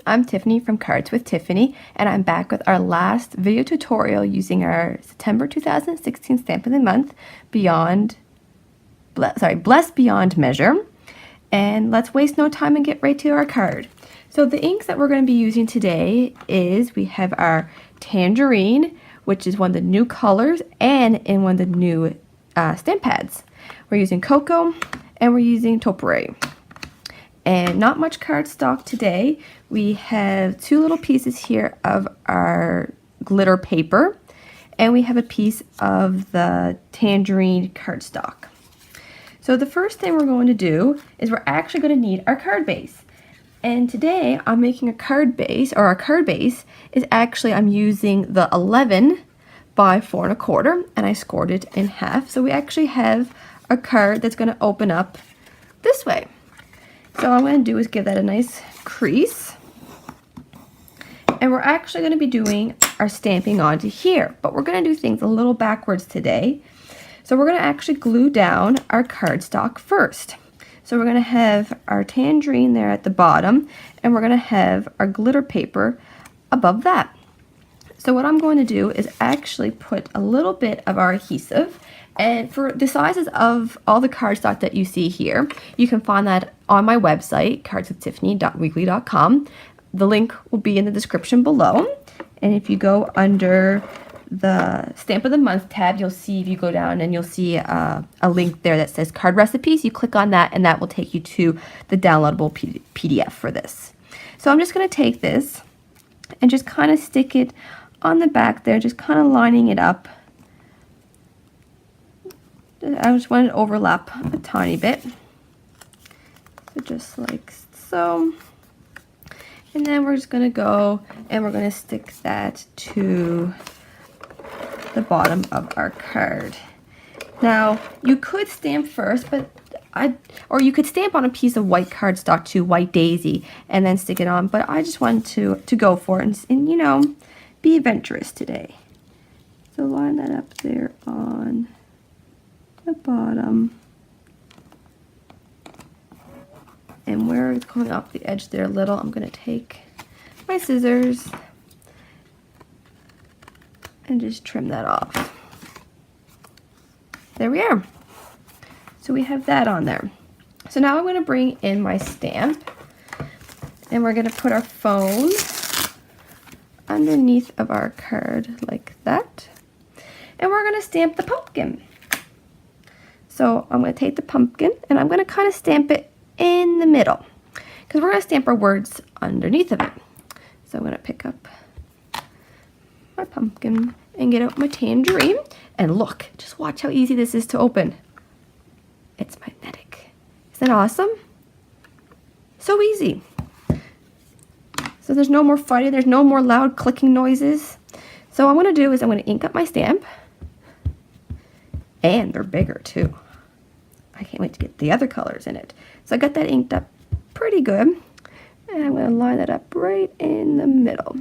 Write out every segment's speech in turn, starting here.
I'm Tiffany from Cards with Tiffany, and I'm back with our last video tutorial using our September 2016 Stamp of the Month, Blessed Beyond Measure. And let's waste no time and get right to our card. So the inks that we're going to be using today is, we have our Tangerine, which is one of the new colors and in one of the new stamp pads. We're using Cocoa and we're using Topiary. And not much cardstock today. We have two little pieces here of our glitter paper, and we have a piece of the Tangerine cardstock. So the first thing we're going to do is we're actually going to need our card base. And today I'm making a card base, or our card base is actually, I'm using the 11 by 4 1/4, and I scored it in half. So we actually have a card that's going to open up this way. So all I'm going to do is give that a nice crease. And we're actually going to be doing our stamping onto here. But we're going to do things a little backwards today. So we're going to actually glue down our cardstock first. So we're going to have our Tangerine there at the bottom. And we're going to have our glitter paper above that. So what I'm going to do is actually put a little bit of our adhesive. And for the sizes of all the cardstock that you see here, you can find that on my website, cardswithtiffany.weekly.com. The link will be in the description below. And if you go under the Stamp of the Month tab, you'll see, if you go down and you'll see a link there that says card recipes. You click on that and that will take you to the downloadable PDF for this. So I'm just going to take this and just kind of stick it on the back there, just kind of lining it up. I just want to overlap a tiny bit. So just like so. And then we're just going to go and we're going to stick that to the bottom of our card. Now, you could stamp first, but or you could stamp on a piece of white cardstock too, white daisy, and then stick it on. But I just wanted to go for it and you know, be adventurous today. So line that up there on the bottom, and where it's going off the edge there a little, I'm going to take my scissors and just trim that off. There we are. So we have that on there. So now I'm going to bring in my stamp, and we're going to put our phone underneath of our card like that, and we're going to stamp the pumpkin. So I'm going to take the pumpkin and I'm going to kind of stamp it in the middle because we're going to stamp our words underneath of it. So I'm going to pick up my pumpkin and get out my Tangerine. And look, just watch how easy this is to open. It's magnetic. Isn't that awesome? So easy. So there's no more fighting. There's no more loud clicking noises. So what I'm going to do is I'm going to ink up my stamp. And they're bigger too. I can't wait to get the other colors in it. So I got that inked up pretty good. And I'm going to line that up right in the middle.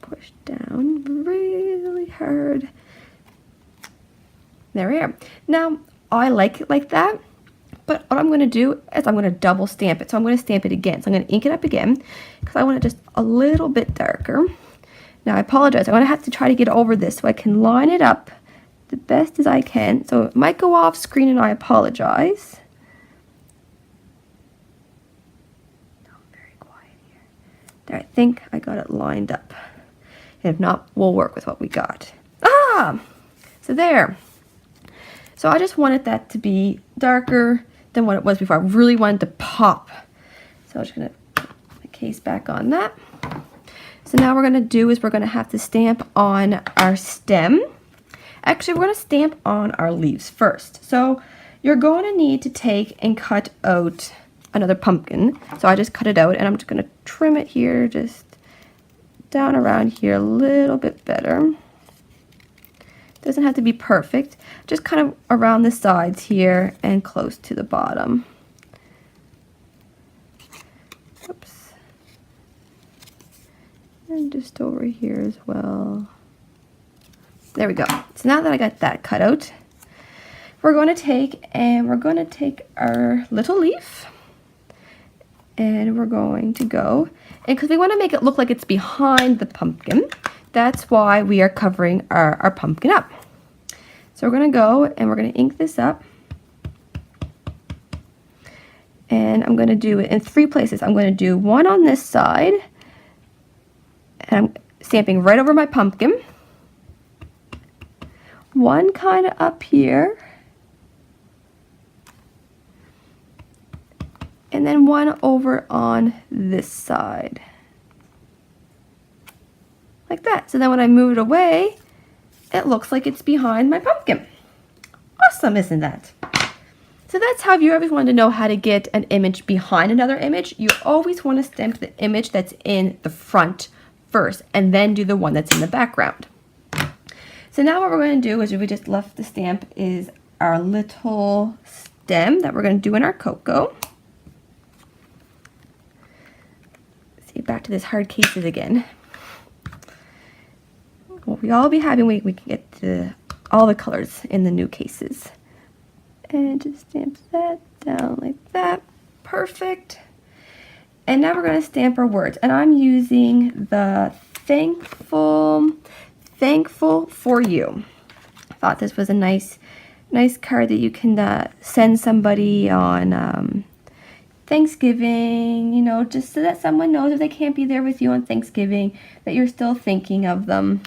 Push down really hard. There we are. Now, I like it like that. But what I'm going to do is I'm going to double stamp it. So I'm going to stamp it again. So I'm going to ink it up again because I want it just a little bit darker. Now, I apologize. I'm going to have to try to get over this so I can line it up the best as I can. So it might go off screen and I apologize. No, I'm very quiet here. There, I think I got it lined up. And if not, we'll work with what we got. So there. So I just wanted that to be darker than what it was before. I really wanted to pop. So I'm just going to put the case back on that. So now what we're going to do is we're going to have to stamp on our stem. Actually, we're going to stamp on our leaves first. So you're going to need to take and cut out another pumpkin. So I just cut it out and I'm just going to trim it here, just down around here a little bit better. Doesn't have to be perfect, just kind of around the sides here and close to the bottom. Oops. And just over here as well. There we go. So now that I got that cut out, we're going to take our little leaf And we're going to go, and because we want to make it look like it's behind the pumpkin, that's why we are covering our pumpkin up. So we're going to go and we're going to ink this up. And I'm going to do it in 3 places. I'm going to do one on this side, and I'm stamping right over my pumpkin. One kind of up here. And then one over on this side. Like that. So then when I move it away, it looks like it's behind my pumpkin. Awesome, isn't that? So that's how, if you ever want to know how to get an image behind another image, you always want to stamp the image that's in the front first, and then do the one that's in the background. So now what we're going to do is, we just left the stamp, is our little stem that we're going to do in our cocoa. See, back to this hard cases again. What we all be having, we can get all the colors in the new cases. And just stamp that down like that. Perfect. And now we're going to stamp our words. And I'm using the thankful for you. I thought this was a nice card that you can send somebody on Thanksgiving, you know, just so that someone knows if they can't be there with you on Thanksgiving, that you're still thinking of them.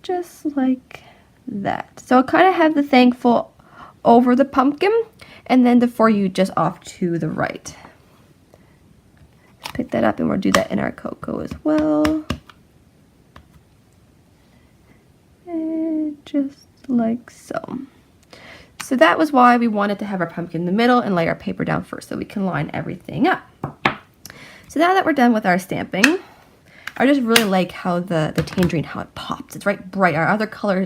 Just like that. So I kind of have the thankful over the pumpkin, and then the for you just off to the right. Pick that up, and we'll do that in our cocoa as well. And just like so. So that was why we wanted to have our pumpkin in the middle and lay our paper down first, so we can line everything up. So now that we're done with our stamping, I just really like how the tangerine, how it pops. It's right bright. Our other color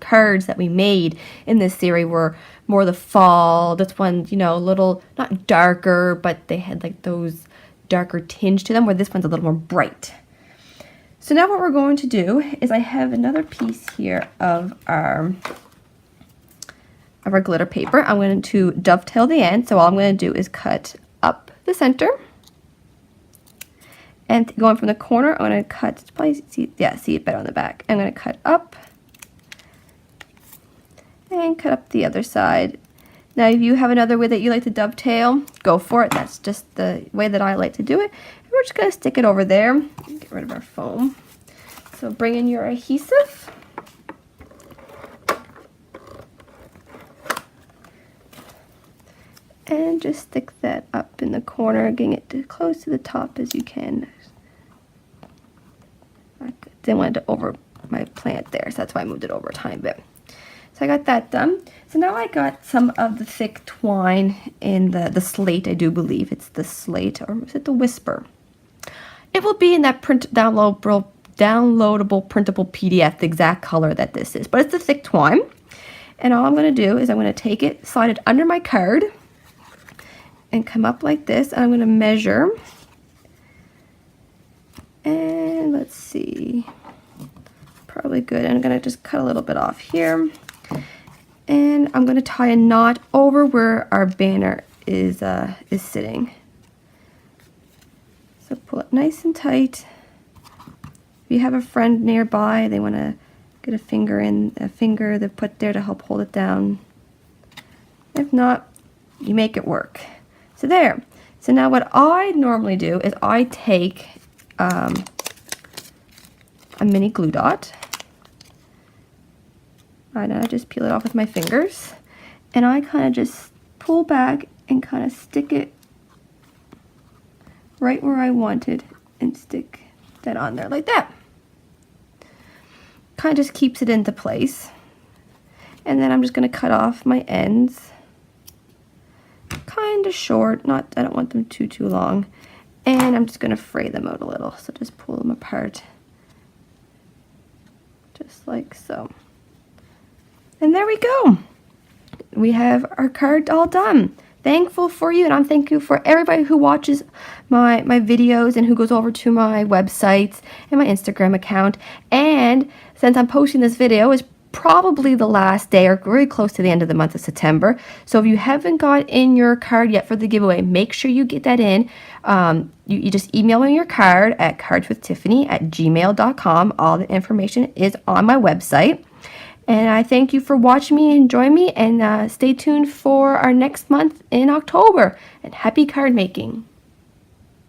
cards that we made in this series were more the fall. This one, you know, a little, not darker, but they had like those darker tinge to them, where this one's a little more bright. So now what we're going to do is, I have another piece here of our glitter paper. I'm going to dovetail the end. So all I'm going to do is cut up the center. And going from the corner, I'm going to cut, probably see it better on the back. I'm going to cut up and cut up the other side. Now, if you have another way that you like to dovetail, go for it. That's just the way that I like to do it. And we're just going to stick it over there. Get rid of our foam. So bring in your adhesive. And just stick that up in the corner, getting it as close to the top as you can. I didn't want it to over my plant there, so that's why I moved it over a tiny bit. So I got that done. So now I got some of the thick twine in the slate, I do believe. It's the slate, or is it the whisper? It will be in that downloadable printable PDF, the exact color that this is. But it's the thick twine. And all I'm going to do is I'm going to take it, slide it under my card, and come up like this. And I'm going to measure. And let's see. Probably good. I'm going to just cut a little bit off here. And I'm going to tie a knot over where our banner is sitting. So pull it nice and tight. If you have a friend nearby, they want to get a finger to put there to help hold it down. If not, you make it work. So there. So now what I normally do is I take a mini glue dot. And I just peel it off with my fingers. And I kind of just pull back and kind of stick it right where I wanted and stick that on there like that. Kind of just keeps it into place. And then I'm just going to cut off my ends. Kind of short, I don't want them too long. And I'm just going to fray them out a little. So just pull them apart. Just like so. And there we go. We have our card all done. Thankful for you, and I'm thankful for everybody who watches my videos and who goes over to my websites and my Instagram account. And since I'm posting this video, it's probably the last day or very close to the end of the month of September. So if you haven't got in your card yet for the giveaway, make sure you get that in. You just email me your card at cardswithtiffany@gmail.com. All the information is on my website. And I thank you for watching me and join me, and stay tuned for our next month in October. And happy card making.